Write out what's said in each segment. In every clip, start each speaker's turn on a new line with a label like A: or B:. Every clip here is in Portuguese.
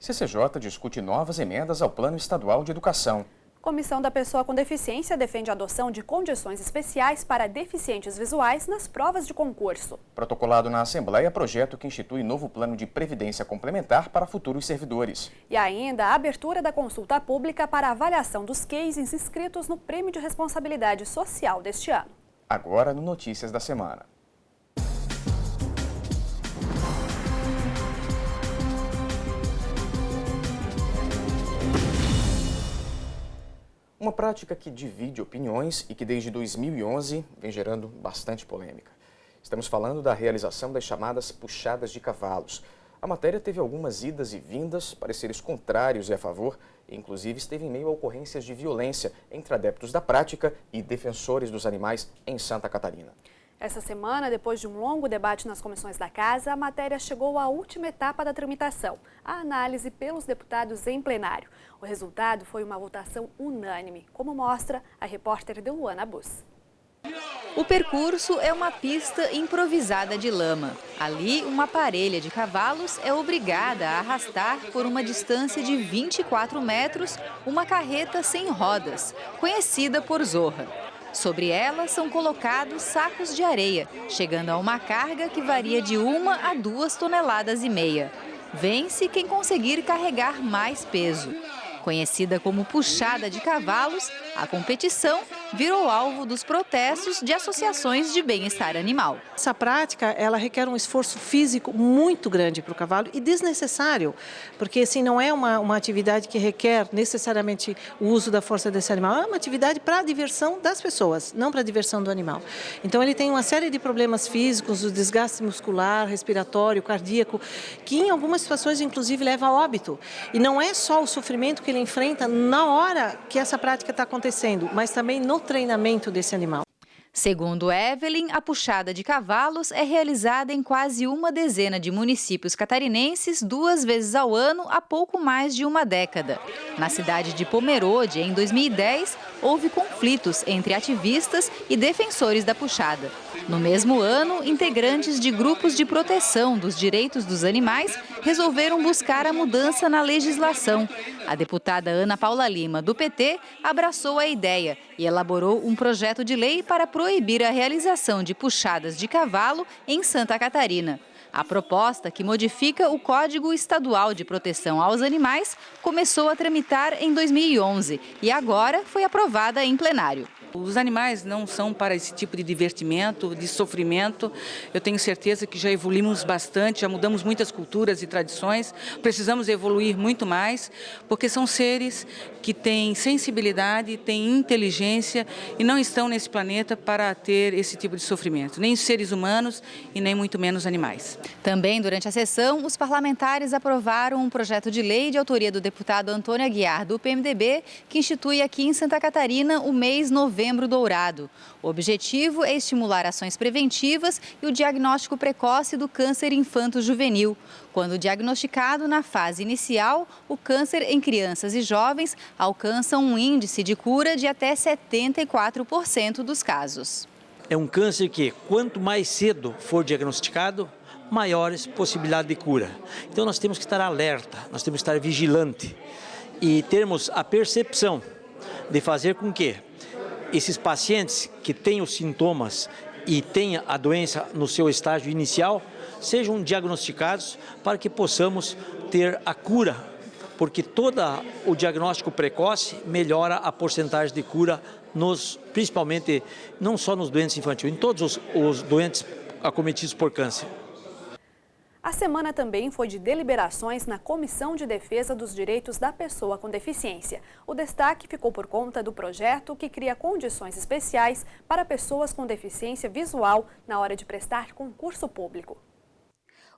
A: CCJ discute novas emendas ao Plano Estadual de Educação.
B: Comissão da Pessoa com Deficiência defende a adoção de condições especiais para deficientes visuais nas provas de concurso.
A: Protocolado na Assembleia, projeto que institui novo plano de previdência complementar para futuros servidores.
B: E ainda a abertura da consulta pública para avaliação dos cases inscritos no Prêmio de Responsabilidade Social deste ano.
A: Agora no Notícias da Semana. Uma prática que divide opiniões e que desde 2011 vem gerando bastante polêmica. Estamos falando da realização das chamadas puxadas de cavalos. A matéria teve algumas idas e vindas, pareceres contrários e a favor, e inclusive esteve em meio a ocorrências de violência entre adeptos da prática e defensores dos animais em Santa Catarina.
B: Essa semana, depois de um longo debate nas comissões da Casa, a matéria chegou à última etapa da tramitação, a análise pelos deputados em plenário. O resultado foi uma votação unânime, como mostra a repórter Deluana Bus.
C: O percurso é uma pista improvisada de lama. Ali, uma parelha de cavalos é obrigada a arrastar por uma distância de 24 metros uma carreta sem rodas, conhecida por zorra. Sobre ela são colocados sacos de areia, chegando a uma carga que varia de 1 a 2,5 toneladas. Vence quem conseguir carregar mais peso. Conhecida como puxada de cavalos, a competição virou alvo dos protestos de associações de bem-estar animal.
D: Essa prática, ela requer um esforço físico muito grande para o cavalo e desnecessário, porque assim, não é uma atividade que requer necessariamente o uso da força desse animal, é uma atividade para a diversão das pessoas, não para a diversão do animal. Então ele tem uma série de problemas físicos, o desgaste muscular, respiratório, cardíaco, que em algumas situações inclusive leva a óbito. E não é só o sofrimento que ele enfrenta na hora que essa prática está acontecendo, mas também no treinamento desse animal.
C: Segundo Evelyn, a puxada de cavalos é realizada em quase uma dezena de municípios catarinenses 2 vezes ao ano há pouco mais de uma década. Na cidade de Pomerode, em 2010, houve conflitos entre ativistas e defensores da puxada. No mesmo ano, integrantes de grupos de proteção dos direitos dos animais resolveram buscar a mudança na legislação. A deputada Ana Paula Lima, do PT, abraçou a ideia e elaborou um projeto de lei para proibir a realização de puxadas de cavalo em Santa Catarina. A proposta, que modifica o Código Estadual de Proteção aos Animais, começou a tramitar em 2011 e agora foi aprovada em plenário.
E: Os animais não são para esse tipo de divertimento, de sofrimento. Eu tenho certeza que já evoluímos bastante, já mudamos muitas culturas e tradições. Precisamos evoluir muito mais, porque são seres que têm sensibilidade, têm inteligência e não estão nesse planeta para ter esse tipo de sofrimento. Nem seres humanos e nem muito menos animais.
C: Também durante a sessão, os parlamentares aprovaram um projeto de lei de autoria do deputado Antônio Aguiar, do PMDB, que institui aqui em Santa Catarina o mês Novembro Dourado. O objetivo é estimular ações preventivas e o diagnóstico precoce do câncer infanto-juvenil. Quando diagnosticado na fase inicial, o câncer em crianças e jovens alcança um índice de cura de até 74% dos casos.
F: É um câncer que, quanto mais cedo for diagnosticado, maiores possibilidades de cura. Então nós temos que estar alerta, nós temos que estar vigilante e termos a percepção de fazer com que esses pacientes que têm os sintomas e tenham a doença no seu estágio inicial sejam diagnosticados para que possamos ter a cura, porque todo o diagnóstico precoce melhora a porcentagem de cura, principalmente não só nos doentes infantis, em todos os doentes acometidos por câncer.
B: A semana também foi de deliberações na Comissão de Defesa dos Direitos da Pessoa com Deficiência. O destaque ficou por conta do projeto que cria condições especiais para pessoas com deficiência visual na hora de prestar concurso público.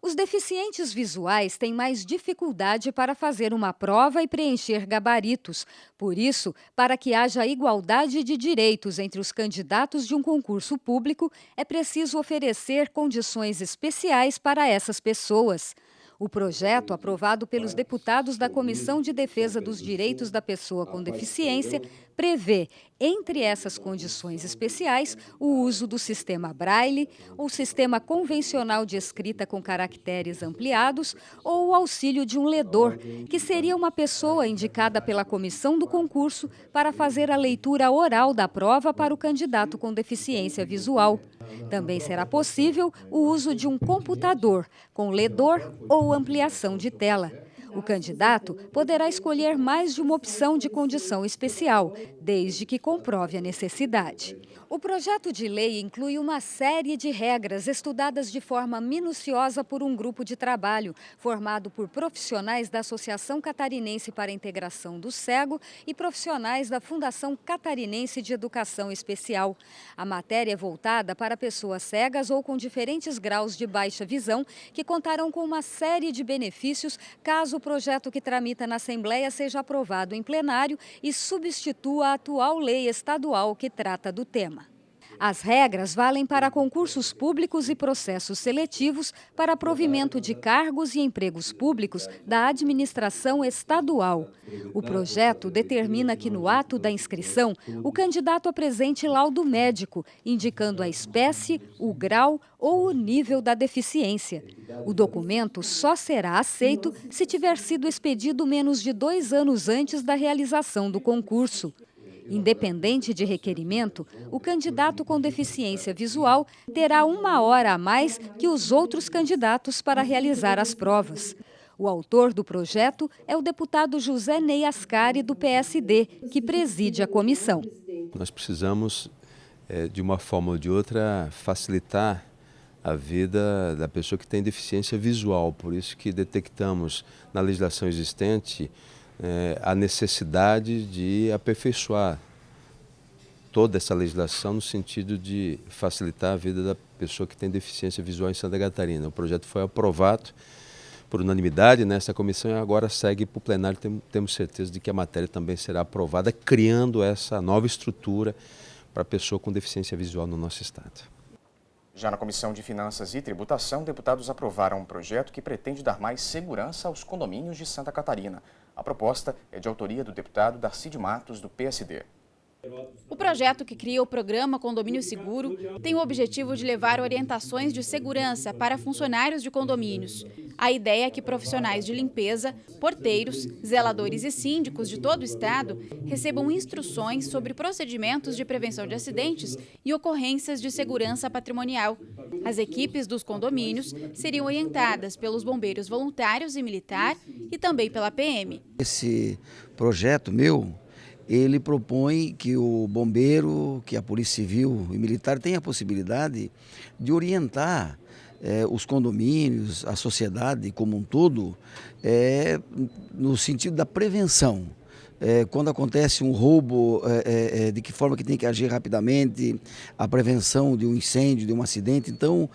G: Os deficientes visuais têm mais dificuldade para fazer uma prova e preencher gabaritos. Por isso, para que haja igualdade de direitos entre os candidatos de um concurso público, é preciso oferecer condições especiais para essas pessoas. O projeto, aprovado pelos deputados da Comissão de Defesa dos Direitos da Pessoa com Deficiência, prevê, entre essas condições especiais, o uso do sistema Braille, o sistema convencional de escrita com caracteres ampliados ou o auxílio de um ledor, que seria uma pessoa indicada pela comissão do concurso para fazer a leitura oral da prova para o candidato com deficiência visual. Também será possível o uso de um computador com ledor ou ampliação de tela. O candidato poderá escolher mais de uma opção de condição especial, desde que comprove a necessidade. O projeto de lei inclui uma série de regras estudadas de forma minuciosa por um grupo de trabalho, formado por profissionais da Associação Catarinense para a Integração do Cego e profissionais da Fundação Catarinense de Educação Especial. A matéria é voltada para pessoas cegas ou com diferentes graus de baixa visão, que contarão com uma série de benefícios caso o projeto que tramita na Assembleia seja aprovado em plenário e substitua a atual lei estadual que trata do tema. As regras valem para concursos públicos e processos seletivos para provimento de cargos e empregos públicos da administração estadual. O projeto determina que no ato da inscrição, o candidato apresente laudo médico, indicando a espécie, o grau ou o nível da deficiência. O documento só será aceito se tiver sido expedido menos de 2 anos antes da realização do concurso. Independente de requerimento, o candidato com deficiência visual terá 1 hora a mais que os outros candidatos para realizar as provas. O autor do projeto é o deputado José Ney Ascari, do PSD, que preside a comissão.
H: Nós precisamos, de uma forma ou de outra, facilitar a vida da pessoa que tem deficiência visual. Por isso que detectamos na legislação existente a necessidade de aperfeiçoar toda essa legislação no sentido de facilitar a vida da pessoa que tem deficiência visual em Santa Catarina. O projeto foi aprovado por unanimidade nessa comissão e agora segue para o plenário. Temos certeza de que a matéria também será aprovada, criando essa nova estrutura para a pessoa com deficiência visual no nosso estado.
A: Já na Comissão de Finanças e Tributação, deputados aprovaram um projeto que pretende dar mais segurança aos condomínios de Santa Catarina. A proposta é de autoria do deputado Darcy Matos, do PSD.
I: O projeto, que cria o programa Condomínio Seguro, tem o objetivo de levar orientações de segurança para funcionários de condomínios. A ideia é que profissionais de limpeza, porteiros, zeladores e síndicos de todo o estado recebam instruções sobre procedimentos de prevenção de acidentes e ocorrências de segurança patrimonial. As equipes dos condomínios seriam orientadas pelos bombeiros voluntários e militar e também pela PM.
J: Esse projeto ele propõe que o bombeiro, que a Polícia Civil e Militar tenha a possibilidade de orientar os condomínios, a sociedade como um todo, no sentido da prevenção. Quando acontece um roubo, de que forma que tem que agir rapidamente, a prevenção de um incêndio, de um acidente. Então,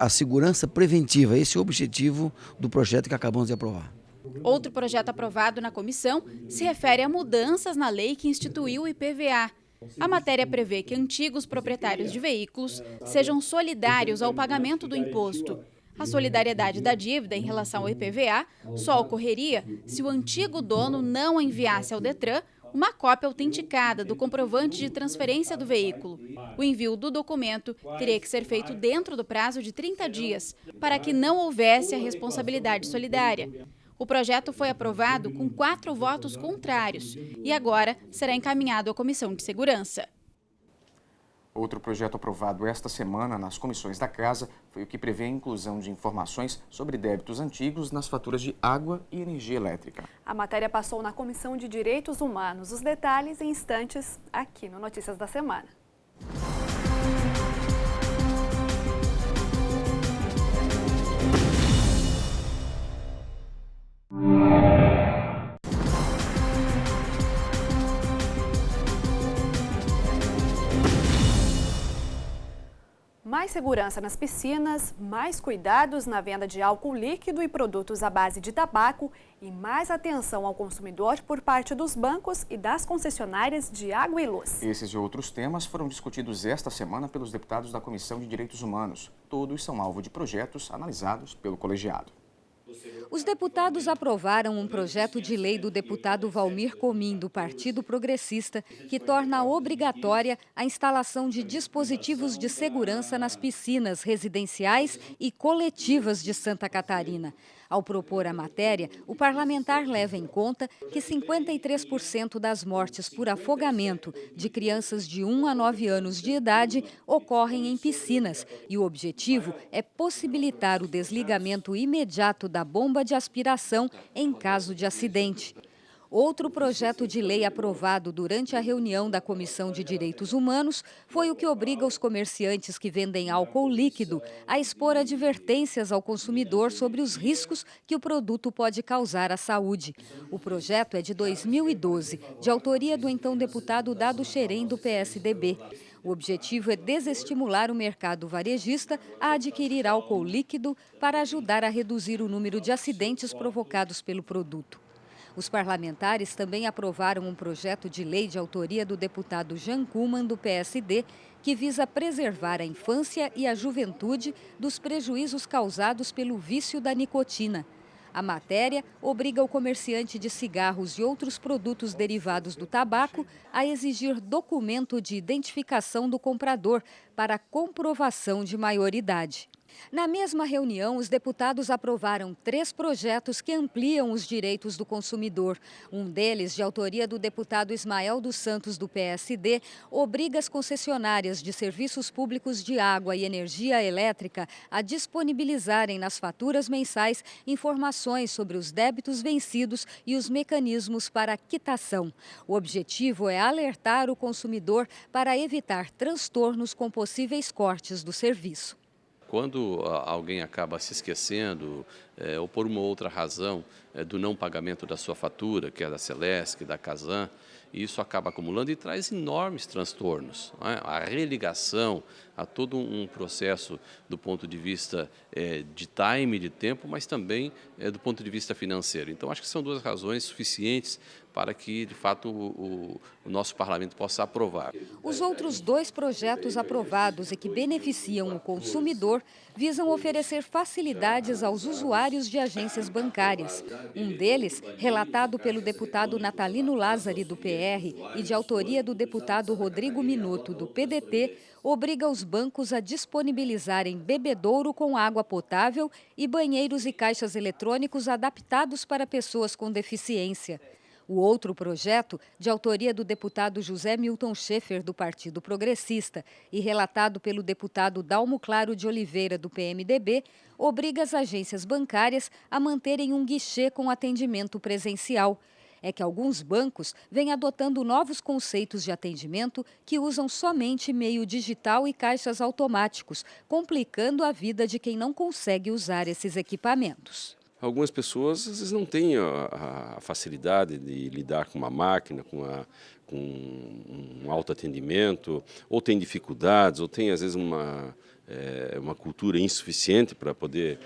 J: a segurança preventiva, esse é o objetivo do projeto que acabamos de aprovar.
I: Outro projeto aprovado na comissão se refere a mudanças na lei que instituiu o IPVA. A matéria prevê que antigos proprietários de veículos sejam solidários ao pagamento do imposto. A solidariedade da dívida em relação ao IPVA só ocorreria se o antigo dono não enviasse ao Detran uma cópia autenticada do comprovante de transferência do veículo. O envio do documento teria que ser feito dentro do prazo de 30 dias, para que não houvesse a responsabilidade solidária. O projeto foi aprovado com 4 votos contrários e agora será encaminhado à Comissão de Segurança.
A: Outro projeto aprovado esta semana nas comissões da Casa foi o que prevê a inclusão de informações sobre débitos antigos nas faturas de água e energia elétrica.
B: A matéria passou na Comissão de Direitos Humanos. Os detalhes em instantes aqui no Notícias da Semana. Mais segurança nas piscinas, mais cuidados na venda de álcool líquido e produtos à base de tabaco e mais atenção ao consumidor por parte dos bancos e das concessionárias de água e luz.
A: Esses e outros temas foram discutidos esta semana pelos deputados da Comissão de Direitos Humanos. Todos são alvo de projetos analisados pelo colegiado.
G: Os deputados aprovaram um projeto de lei do deputado Valmir Comim, do Partido Progressista, que torna obrigatória a instalação de dispositivos de segurança nas piscinas residenciais e coletivas de Santa Catarina. Ao propor a matéria, o parlamentar leva em conta que 53% das mortes por afogamento de crianças de 1 a 9 anos de idade ocorrem em piscinas e o objetivo é possibilitar o desligamento imediato da bomba de aspiração em caso de acidente. Outro projeto de lei aprovado durante a reunião da Comissão de Direitos Humanos foi o que obriga os comerciantes que vendem álcool líquido a expor advertências ao consumidor sobre os riscos que o produto pode causar à saúde. O projeto é de 2012, de autoria do então deputado Dado Xerém, do PSDB. O objetivo é desestimular o mercado varejista a adquirir álcool líquido para ajudar a reduzir o número de acidentes provocados pelo produto. Os parlamentares também aprovaram um projeto de lei de autoria do deputado Jean Kuhlmann, do PSD, que visa preservar a infância e a juventude dos prejuízos causados pelo vício da nicotina. A matéria obriga o comerciante de cigarros e outros produtos derivados do tabaco a exigir documento de identificação do comprador para comprovação de maioridade. Na mesma reunião, os deputados aprovaram 3 projetos que ampliam os direitos do consumidor. Um deles, de autoria do deputado Ismael dos Santos, do PSD, obriga as concessionárias de serviços públicos de água e energia elétrica a disponibilizarem nas faturas mensais informações sobre os débitos vencidos e os mecanismos para quitação. O objetivo é alertar o consumidor para evitar transtornos com possíveis cortes do serviço.
K: Quando alguém acaba se esquecendo ou por uma outra razão do não pagamento da sua fatura, que é da Celesc, da Casan, isso acaba acumulando e traz enormes transtornos, não é? A religação, a todo um processo do ponto de vista de time, de tempo, mas também do ponto de vista financeiro. Então, acho que são 2 razões suficientes para que, de fato, o nosso parlamento possa aprovar.
G: Os outros 2 projetos aprovados e que beneficiam o consumidor visam oferecer facilidades aos usuários de agências bancárias. Um deles, relatado pelo deputado Natalino Lázari, do PR, e de autoria do deputado Rodrigo Minuto, do PDT, obriga os bancos a disponibilizarem bebedouro com água potável e banheiros e caixas eletrônicos adaptados para pessoas com deficiência. O outro projeto, de autoria do deputado José Milton Schaeffer, do Partido Progressista, e relatado pelo deputado Dalmo Claro de Oliveira, do PMDB, obriga as agências bancárias a manterem um guichê com atendimento presencial. É que alguns bancos vêm adotando novos conceitos de atendimento que usam somente meio digital e caixas automáticos, complicando a vida de quem não consegue usar esses equipamentos.
L: Algumas pessoas, às vezes, não têm a facilidade de lidar com uma máquina, com um autoatendimento, ou têm dificuldades, ou têm, às vezes, uma cultura insuficiente para poder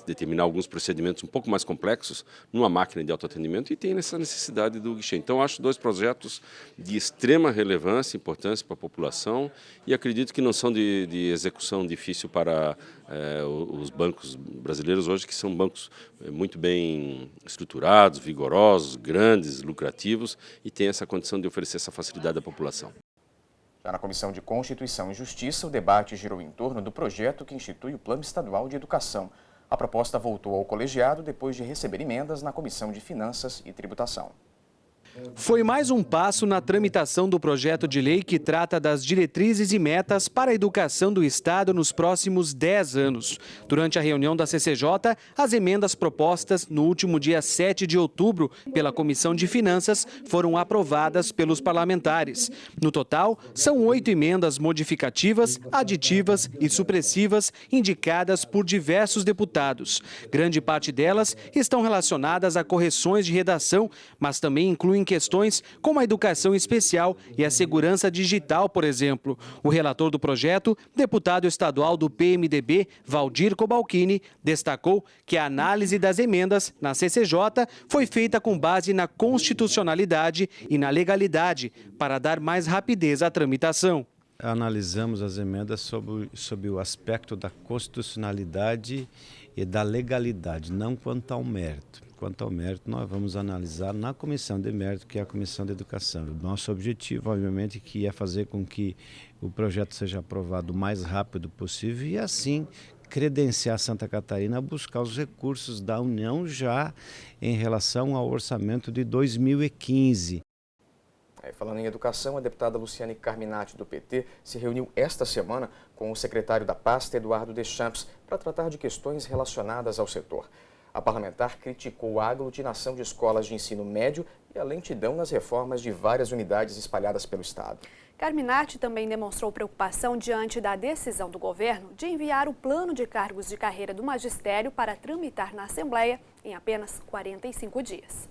L: determinar alguns procedimentos um pouco mais complexos numa máquina de autoatendimento e tem essa necessidade do guichê. Então, acho 2 projetos de extrema relevância e importância para a população e acredito que não são de execução difícil para os bancos brasileiros hoje, que são bancos muito bem estruturados, vigorosos, grandes, lucrativos e têm essa condição de oferecer essa facilidade à população.
A: Já na Comissão de Constituição e Justiça, o debate girou em torno do projeto que institui o Plano Estadual de Educação. A proposta voltou ao colegiado depois de receber emendas na Comissão de Finanças e Tributação.
M: Foi mais um passo na tramitação do projeto de lei que trata das diretrizes e metas para a educação do Estado nos próximos 10 anos. Durante a reunião da CCJ, as emendas propostas no último dia 7 de outubro pela Comissão de Finanças foram aprovadas pelos parlamentares. No total, são 8 emendas modificativas, aditivas e supressivas indicadas por diversos deputados. Grande parte delas estão relacionadas a correções de redação, mas também incluem questões como a educação especial e a segurança digital, por exemplo. O relator do projeto, deputado estadual do PMDB, Valdir Cobalcini, destacou que a análise das emendas na CCJ foi feita com base na constitucionalidade e na legalidade, para dar mais rapidez à tramitação.
H: Analisamos as emendas sob o aspecto da constitucionalidade
N: e da legalidade, não quanto ao mérito. Quanto ao mérito, nós vamos analisar na comissão de mérito, que é a Comissão de Educação. O nosso objetivo, obviamente, que é fazer com que o projeto seja aprovado o mais rápido possível e, assim, credenciar Santa Catarina a buscar os recursos da União já em relação ao orçamento de 2015.
A: Falando em educação, a deputada Luciane Carminati, do PT, se reuniu esta semana com o secretário da pasta, Eduardo Deschamps, para tratar de questões relacionadas ao setor. A parlamentar criticou a aglutinação de escolas de ensino médio e a lentidão nas reformas de várias unidades espalhadas pelo Estado.
B: Carminati também demonstrou preocupação diante da decisão do governo de enviar o plano de cargos de carreira do magistério para tramitar na Assembleia em apenas 45 dias.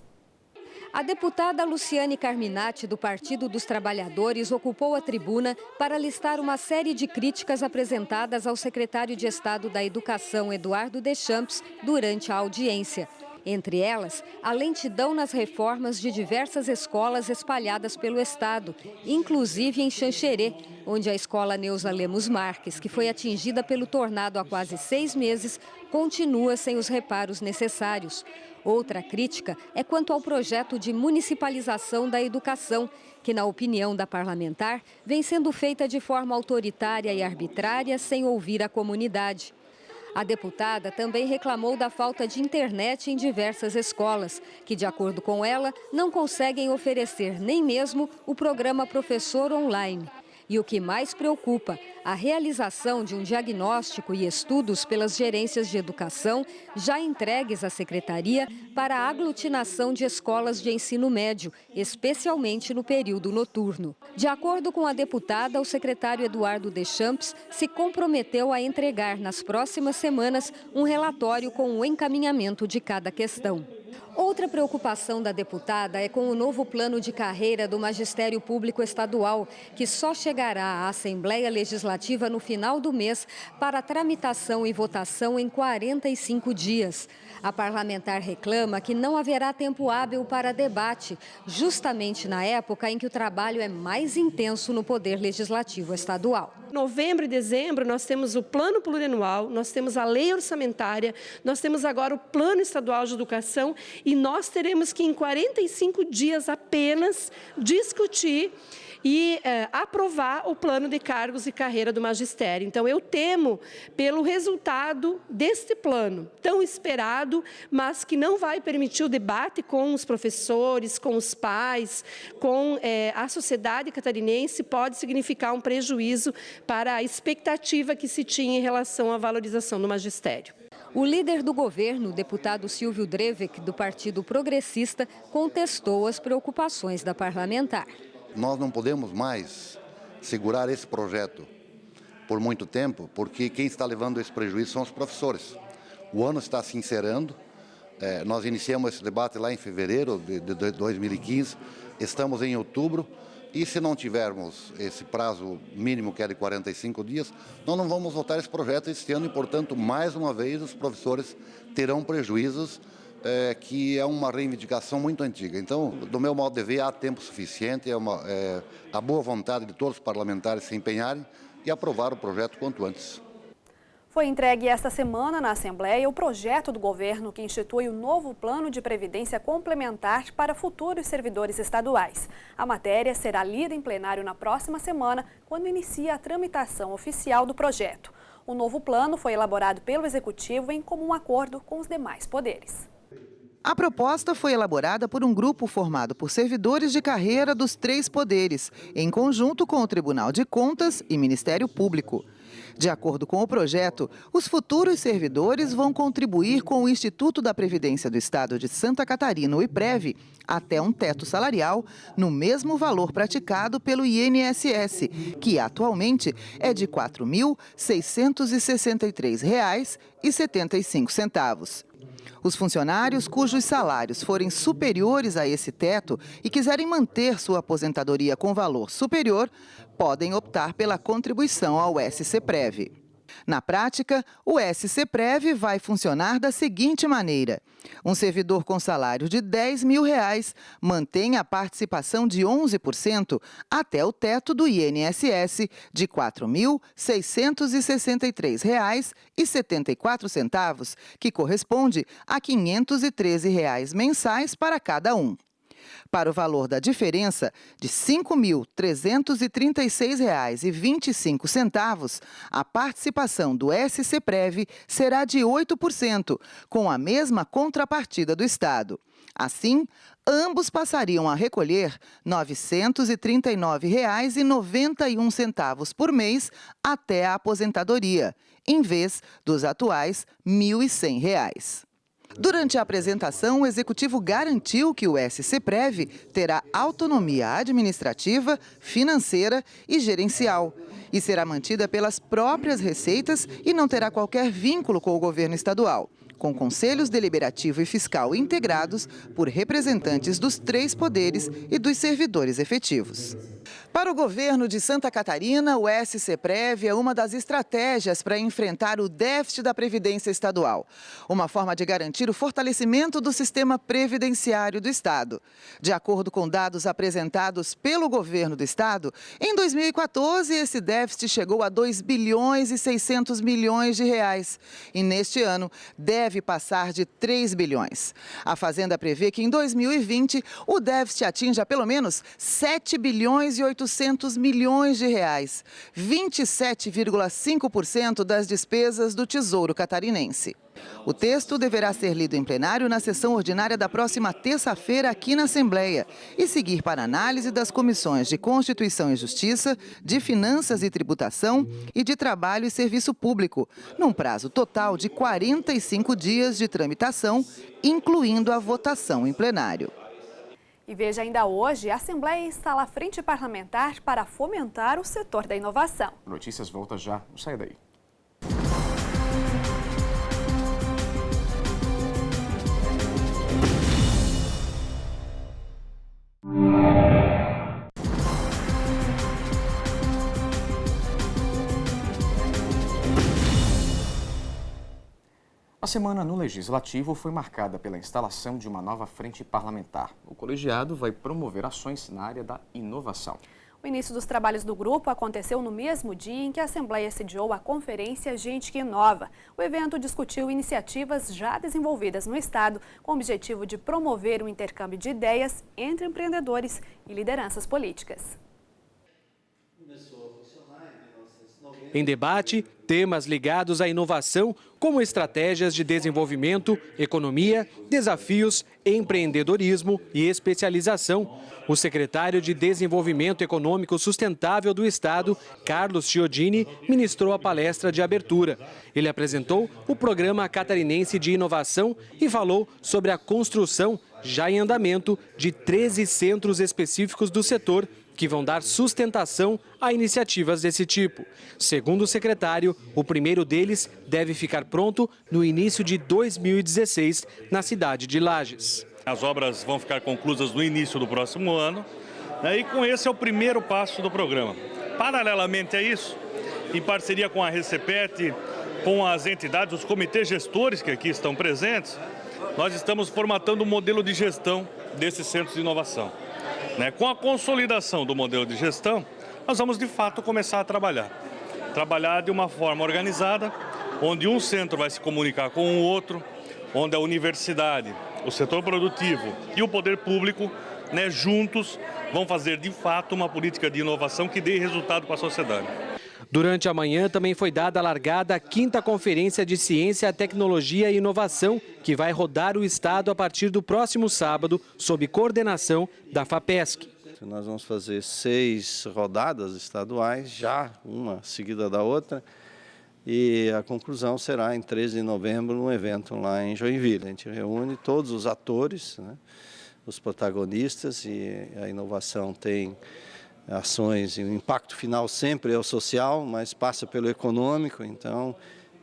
G: A deputada Luciane Carminati, do Partido dos Trabalhadores, ocupou a tribuna para listar uma série de críticas apresentadas ao secretário de Estado da Educação, Eduardo Deschamps, durante a audiência. Entre elas, a lentidão nas reformas de diversas escolas espalhadas pelo Estado, inclusive em Xanxerê, onde a escola Neuza Lemos Marques, que foi atingida pelo tornado há quase 6 meses, continua sem os reparos necessários. Outra crítica é quanto ao projeto de municipalização da educação, que, na opinião da parlamentar, vem sendo feita de forma autoritária e arbitrária, sem ouvir a comunidade. A deputada também reclamou da falta de internet em diversas escolas, que, de acordo com ela, não conseguem oferecer nem mesmo o programa Professor Online. E o que mais preocupa, a realização de um diagnóstico e estudos pelas gerências de educação já entregues à Secretaria para a aglutinação de escolas de ensino médio, especialmente no período noturno. De acordo com a deputada, o secretário Eduardo Deschamps se comprometeu a entregar nas próximas semanas um relatório com o encaminhamento de cada questão. Outra preocupação da deputada é com o novo plano de carreira do Magistério Público Estadual, que só chegará à Assembleia Legislativa no final do mês para tramitação e votação em 45 dias. A parlamentar reclama que não haverá tempo hábil para debate, justamente na época em que o trabalho é mais intenso no Poder Legislativo Estadual.
O: Novembro e dezembro nós temos o plano plurianual, nós temos a lei orçamentária, nós temos agora o plano estadual de educação e nós teremos que em 45 dias apenas discutir e aprovar o plano de cargos e carreira do magistério. Então, eu temo pelo resultado deste plano, tão esperado, mas que não vai permitir o debate com os professores, com os pais, com a sociedade catarinense, pode significar um prejuízo para a expectativa que se tinha em relação à valorização do magistério.
G: O líder do governo, o deputado Silvio Drevek, do Partido Progressista, contestou as preocupações da parlamentar.
P: Nós não podemos mais segurar esse projeto por muito tempo, porque quem está levando esse prejuízo são os professores. O ano está se encerrando, nós iniciamos esse debate lá em fevereiro de 2015, estamos em outubro, e se não tivermos esse prazo mínimo, que é de 45 dias, nós não vamos votar esse projeto este ano e, portanto, mais uma vez, os professores terão prejuízos, que é uma reivindicação muito antiga. Então, do meu modo de ver, há tempo suficiente, a boa vontade de todos os parlamentares se empenharem e aprovar o projeto quanto antes.
B: Foi entregue esta semana na Assembleia o projeto do governo que institui o novo plano de previdência complementar para futuros servidores estaduais. A matéria será lida em plenário na próxima semana, quando inicia a tramitação oficial do projeto. O novo plano foi elaborado pelo Executivo em comum acordo com os demais poderes.
Q: A proposta foi elaborada por um grupo formado por servidores de carreira dos 3 poderes, em conjunto com o Tribunal de Contas e Ministério Público. De acordo com o projeto, os futuros servidores vão contribuir com o Instituto da Previdência do Estado de Santa Catarina, o IPREV, até um teto salarial no mesmo valor praticado pelo INSS, que atualmente é de R$ 4.663,75. Os funcionários cujos salários forem superiores a esse teto e quiserem manter sua aposentadoria com valor superior, podem optar pela contribuição ao SCPREV. Na prática, o SCPREV vai funcionar da seguinte maneira. Um servidor com salário de R$10 mil mantém a participação de 11% até o teto do INSS de R$ 4.663,74, que corresponde a R$ 513 mensais para cada um. Para o valor da diferença de R$ 5.336,25, a participação do SCPREV será de 8%, com a mesma contrapartida do Estado. Assim, ambos passariam a recolher R$ 939,91 por mês até a aposentadoria, em vez dos atuais R$ 1.100. Durante a apresentação, o Executivo garantiu que o SCPREV terá autonomia administrativa, financeira e gerencial e será mantida pelas próprias receitas e não terá qualquer vínculo com o governo estadual, com conselhos deliberativo e fiscal integrados por representantes dos 3 poderes e dos servidores efetivos. Para o governo de Santa Catarina, o SCPREV é uma das estratégias para enfrentar o déficit da Previdência Estadual, uma forma de garantir o fortalecimento do sistema previdenciário do Estado. De acordo com dados apresentados pelo governo do Estado, em 2014 esse déficit chegou a R$ 2,6 bilhões e neste ano deve passar de 3 bilhões. A Fazenda prevê que em 2020 o déficit atinja pelo menos 7 bilhões e 800 milhões de reais, 27,5% das despesas do Tesouro Catarinense. O texto deverá ser lido em plenário na sessão ordinária da próxima terça-feira aqui na Assembleia e seguir para análise das comissões de Constituição e Justiça, de Finanças e Tributação e de Trabalho e Serviço Público, num prazo total de 45 dias de tramitação, incluindo a votação em plenário.
B: E veja, ainda hoje, a Assembleia instala a Frente Parlamentar para fomentar o setor da inovação.
A: Notícias volta já, não saia daí. A semana no Legislativo foi marcada pela instalação de uma nova frente parlamentar. O colegiado vai promover ações na área da inovação.
B: O início dos trabalhos do grupo aconteceu no mesmo dia em que a Assembleia sediou a Conferência Gente que Inova. O evento discutiu iniciativas já desenvolvidas no Estado com o objetivo de promover o intercâmbio de ideias entre empreendedores e lideranças políticas.
M: Em debate, temas ligados à inovação, como estratégias de desenvolvimento, economia, desafios, empreendedorismo e especialização. O secretário de Desenvolvimento Econômico Sustentável do Estado, Carlos Chiodini, ministrou a palestra de abertura. Ele apresentou o Programa Catarinense de Inovação e falou sobre a construção, já em andamento, de 13 centros específicos do setor, que vão dar sustentação a iniciativas desse tipo. Segundo o secretário, o primeiro deles deve ficar pronto no início de 2016, na cidade de Lages.
R: As obras vão ficar conclusas no início do próximo ano, e com esse é o primeiro passo do programa. Paralelamente a isso, em parceria com a RCPET, com as entidades, os comitês gestores que aqui estão presentes, nós estamos formatando um modelo de gestão desses centros de inovação. Com a consolidação do modelo de gestão, nós vamos de fato começar a trabalhar de uma forma organizada, onde um centro vai se comunicar com o outro, onde a universidade, o setor produtivo e o poder público, juntos, vão fazer de fato uma política de inovação que dê resultado para a sociedade.
M: Durante a manhã também foi dada a largada à 5ª Conferência de Ciência, Tecnologia e Inovação, que vai rodar o Estado a partir do próximo sábado, sob coordenação da FAPESC.
S: Nós vamos fazer 6 rodadas estaduais, já uma seguida da outra, e a conclusão será em 13 de novembro, num evento lá em Joinville. A gente reúne todos os atores, os protagonistas, e a inovação tem ações, e o impacto final sempre é o social, mas passa pelo econômico, então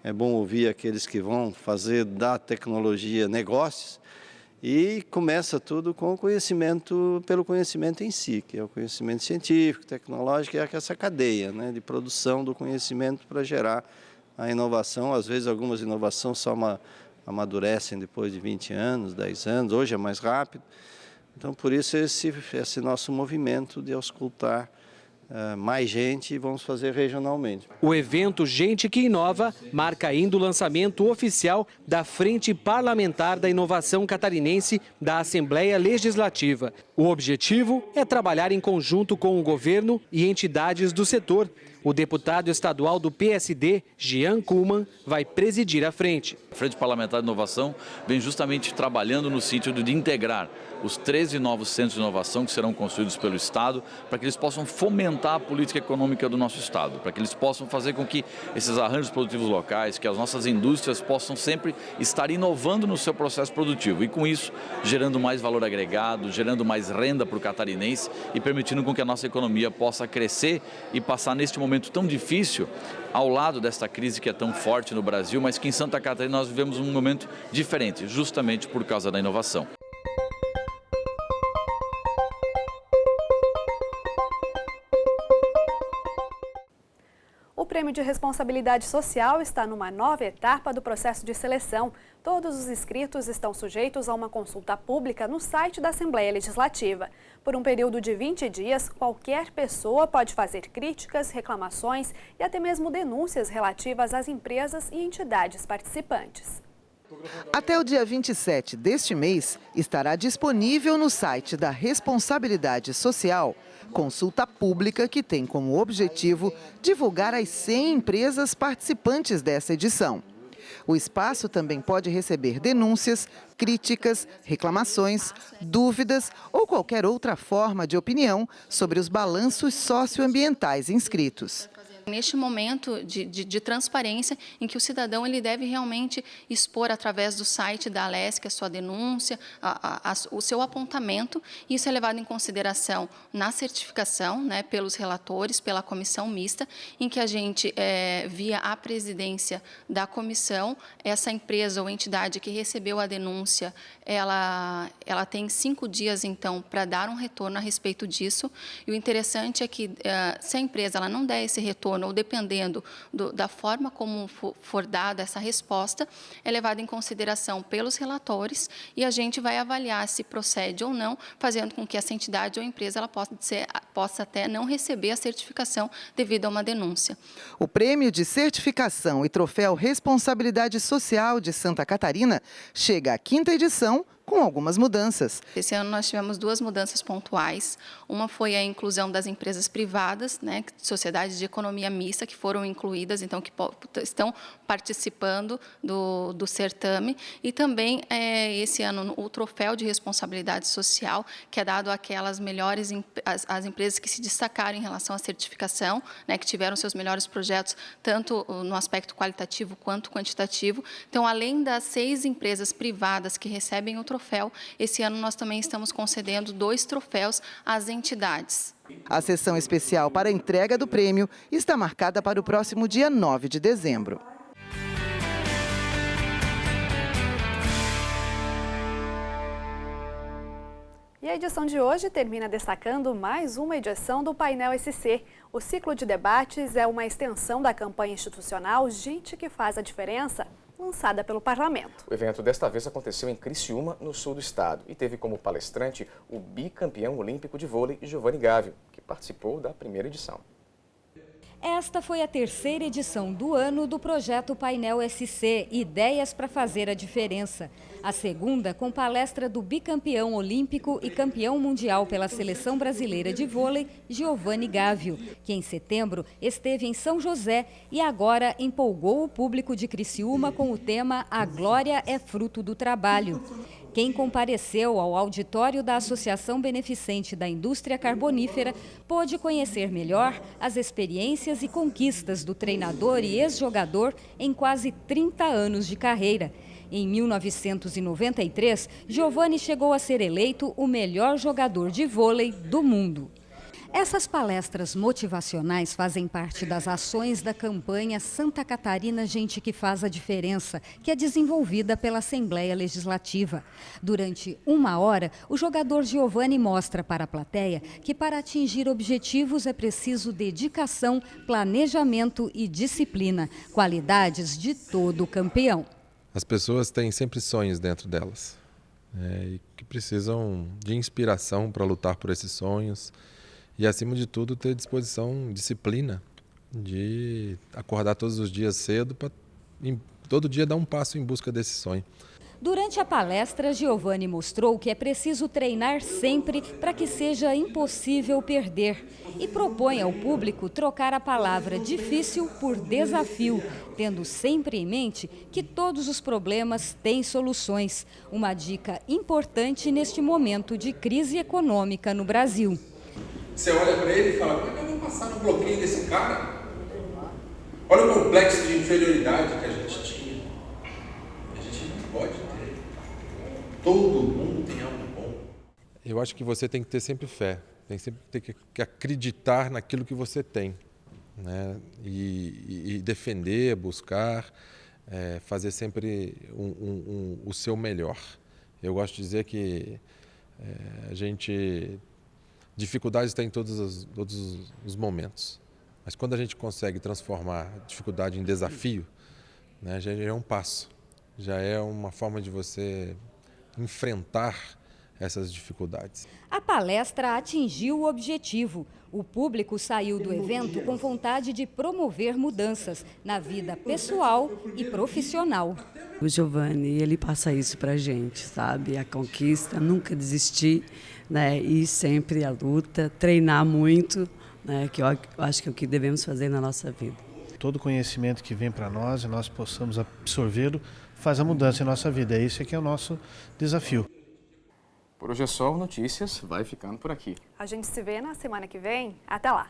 S: é bom ouvir aqueles que vão fazer da tecnologia negócios, e começa tudo com o conhecimento, pelo conhecimento em si, que é o conhecimento científico, tecnológico, é essa cadeia de produção do conhecimento para gerar a inovação, às vezes algumas inovações só amadurecem depois de 20 anos, 10 anos, hoje é mais rápido. Então, por isso, esse nosso movimento de auscultar mais gente e vamos fazer regionalmente.
M: O evento Gente que Inova marca ainda o lançamento oficial da Frente Parlamentar da Inovação Catarinense da Assembleia Legislativa. O objetivo é trabalhar em conjunto com o governo e entidades do setor. O deputado estadual do PSD, Jean Kuhlmann, vai presidir a frente.
T: A Frente Parlamentar de Inovação vem justamente trabalhando no sentido de integrar os 13 novos centros de inovação que serão construídos pelo Estado, para que eles possam fomentar a política econômica do nosso Estado, para que eles possam fazer com que esses arranjos produtivos locais, que as nossas indústrias possam sempre estar inovando no seu processo produtivo e, com isso, gerando mais valor agregado, gerando mais renda para o catarinense e permitindo com que a nossa economia possa crescer e passar neste momento tão difícil ao lado desta crise que é tão forte no Brasil, mas que em Santa Catarina nós vivemos um momento diferente, justamente por causa da inovação.
B: O Prêmio de Responsabilidade Social está numa nova etapa do processo de seleção. Todos os inscritos estão sujeitos a uma consulta pública no site da Assembleia Legislativa. Por um período de 20 dias, qualquer pessoa pode fazer críticas, reclamações e até mesmo denúncias relativas às empresas e entidades participantes.
Q: Até o dia 27 deste mês, estará disponível no site da Responsabilidade Social consulta pública que tem como objetivo divulgar as 100 empresas participantes dessa edição. O espaço também pode receber denúncias, críticas, reclamações, dúvidas ou qualquer outra forma de opinião sobre os balanços socioambientais inscritos.
U: Neste momento de transparência, em que o cidadão ele deve realmente expor através do site da Alesc a sua denúncia, o seu apontamento, e isso é levado em consideração na certificação, né, pelos relatores, pela comissão mista, em que a gente, via a presidência da comissão, essa empresa ou entidade que recebeu a denúncia, ela tem 5 dias, então, para dar um retorno a respeito disso. E o interessante é que, se a empresa ela não der esse retorno, ou dependendo da forma como for dada essa resposta, é levada em consideração pelos relatores e a gente vai avaliar se procede ou não, fazendo com que essa entidade ou empresa ela possa até não receber a certificação devido a uma denúncia.
Q: O Prêmio de Certificação e Troféu Responsabilidade Social de Santa Catarina chega à 5ª edição, com algumas mudanças.
U: Esse ano nós tivemos 2 mudanças pontuais. Uma foi a inclusão das empresas privadas, né, sociedades de economia mista que foram incluídas, então que estão participando do certame. E também, esse ano, o troféu de responsabilidade social, que é dado àquelas melhores, as empresas que se destacaram em relação à certificação, né, que tiveram seus melhores projetos, tanto no aspecto qualitativo quanto quantitativo. Então, além das 6 empresas privadas que recebem o troféu, esse ano nós também estamos concedendo 2 troféus às entidades.
Q: A sessão especial para a entrega do prêmio está marcada para o próximo dia 9 de dezembro.
B: E a edição de hoje termina destacando mais uma edição do Painel SC. O ciclo de debates é uma extensão da campanha institucional Gente que Faz a Diferença, lançada pelo Parlamento.
A: O evento desta vez aconteceu em Criciúma, no sul do estado, e teve como palestrante o bicampeão olímpico de vôlei, Giovanni Gávio, que participou da primeira edição.
G: Esta foi a 3ª edição do ano do projeto Painel SC, Ideias para Fazer a Diferença. A segunda com palestra do bicampeão olímpico e campeão mundial pela Seleção Brasileira de Vôlei, Giovanni Gávio, que em setembro esteve em São José e agora empolgou o público de Criciúma com o tema A Glória é Fruto do Trabalho. Quem compareceu ao auditório da Associação Beneficente da Indústria Carbonífera pôde conhecer melhor as experiências e conquistas do treinador e ex-jogador em quase 30 anos de carreira. Em 1993, Giovanni chegou a ser eleito o melhor jogador de vôlei do mundo. Essas palestras motivacionais fazem parte das ações da campanha Santa Catarina Gente que Faz a Diferença, que é desenvolvida pela Assembleia Legislativa. Durante 1 hora, o jogador Giovani mostra para a plateia que para atingir objetivos é preciso dedicação, planejamento e disciplina, qualidades de todo campeão.
D: As pessoas têm sempre sonhos dentro delas, e que precisam de inspiração para lutar por esses sonhos. E, acima de tudo, ter disposição, disciplina, de acordar todos os dias cedo para todo dia dar um passo em busca desse sonho.
G: Durante a palestra, Giovani mostrou que é preciso treinar sempre para que seja impossível perder e propõe ao público trocar a palavra difícil por desafio, tendo sempre em mente que todos os problemas têm soluções. Uma dica importante neste momento de crise econômica no Brasil.
V: Você olha para ele e fala, como é que eu vou passar no bloqueio desse cara? Olha o complexo de inferioridade que a gente tinha. A gente não pode ter. Todo mundo tem algo bom.
D: Eu acho que você tem que ter sempre fé, tem sempre ter que acreditar naquilo que você tem, né? E defender, buscar, fazer sempre o seu melhor. Eu gosto de dizer que dificuldades tem em todos os momentos, mas quando a gente consegue transformar a dificuldade em desafio, né, já é um passo, já é uma forma de você enfrentar essas dificuldades.
G: A palestra atingiu o objetivo. O público saiu do evento com vontade de promover mudanças na vida pessoal e profissional.
W: O Giovani, ele passa isso para a gente, sabe? A conquista, nunca desistir, né? E sempre a luta, treinar muito, né? Que eu acho que é o que devemos fazer na nossa vida.
X: Todo conhecimento que vem para nós e nós possamos absorvê-lo faz a mudança em nossa vida. Esse aqui é o nosso desafio.
A: Por hoje é só, Notícias vai ficando por aqui.
B: A gente se vê na semana que vem. Até lá!